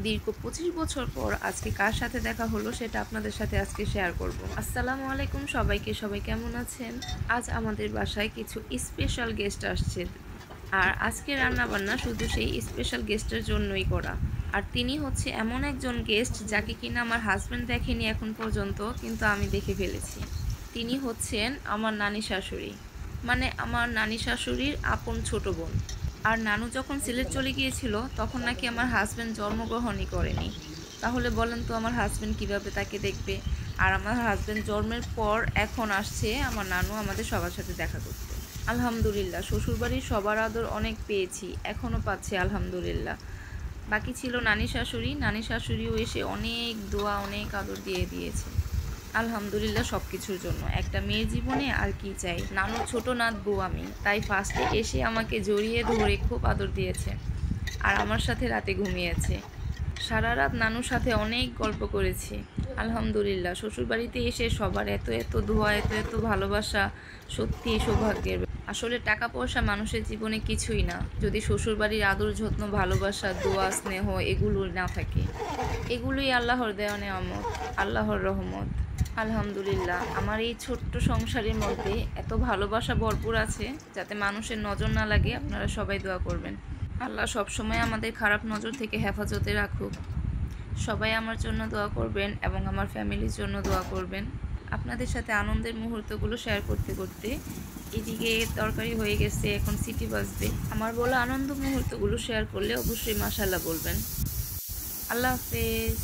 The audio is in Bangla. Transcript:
দীর্ঘ 25 বছর পর আজকে কার সাথে দেখা হলো সেটা আপনাদের সাথে আজকে শেয়ার করব। আসসালামু আলাইকুম সবাইকে, সবাই কেমন আছেন? আজ আমাদের বাসায় কিছু স্পেশাল গেস্ট আসছে, আর আজকে রান্না বান্না শুধু সেই স্পেশাল গেস্টের জন্যই করা। আর তিনি হচ্ছে এমন একজন গেস্ট যাকে কিনা আমার হাজব্যান্ড দেখেনি এখন পর্যন্ত, কিন্তু আমি দেখে ফেলেছি। তিনি হচ্ছেন আমার নানি শাশুড়ি, মানে আমার নানি শাশুড়ির আপন ছোট বোন। আর নানু যখন সিলেট চলে গিয়েছিল তখন নাকি আমার হাজব্যান্ড জন্মগ্রহণই করেনি। তাহলে বলেন তো আমার হাজব্যান্ড কিভাবে তাকে দেখবে? আর আমার হাজব্যান্ড জন্মের পর এখন আসছে আমার নানু আমাদের সবার সাথে দেখা করতে। আলহামদুলিল্লাহ, শ্বশুরবাড়ির সবার আদর অনেক পেয়েছি, এখনও পাচ্ছি আলহামদুলিল্লাহ। বাকি ছিল নানি শাশুড়ি, নানি শাশুড়িও এসে অনেক দোয়া অনেক আদর দিয়ে দিয়েছে। আলহামদুলিল্লাহ সব কিছুর জন্য। একটা মেয়ের জীবনে আর কি চাই? নানুর ছোট নাত বউ আমি, তাই ফার্স্টে এসে আমাকে জড়িয়ে ধরে খুব আদর দিয়েছে, আর আমার সাথে রাতে ঘুমিয়েছে। সারা রাত নানুর সাথে অনেক গল্প করেছি। আলহামদুলিল্লাহ, শ্বশুরবাড়িতে এসে সবার এত এত দোয়া, এত এত ভালোবাসা, সত্যি সৌভাগ্যের। আসলে টাকা পয়সা মানুষের জীবনে কিছুই না, যদি শ্বশুরবাড়ির আদর যত্ন, ভালোবাসা, দোয়া, স্নেহ এগুলো না থাকে। এগুলোই আল্লাহর দেওয়া নেয়ামত, আল্লাহর রহমত। আলহামদুলিল্লাহ, আমার এই ছোট্ট সংসারের মধ্যে এত ভালোবাসা ভরপুর আছে, যাতে মানুষের নজর না লাগে। আপনারা সবাই দোয়া করবেন, আল্লাহ সবসময় আমাদের খারাপ নজর থেকে হেফাজতে রাখুক। সবাই আমার জন্য দোয়া করবেন এবং আমার ফ্যামিলির জন্য দোয়া করবেন। আপনাদের সাথে আনন্দের মুহূর্তগুলো শেয়ার করতে করতে এদিকে তরকারি হয়ে গেছে, এখন সিটি বাজবে। আমার বলা আনন্দ মুহূর্তগুলো শেয়ার করলে অবশ্যই মাশাআল্লাহ বলবেন। আল্লাহ হাফেজ।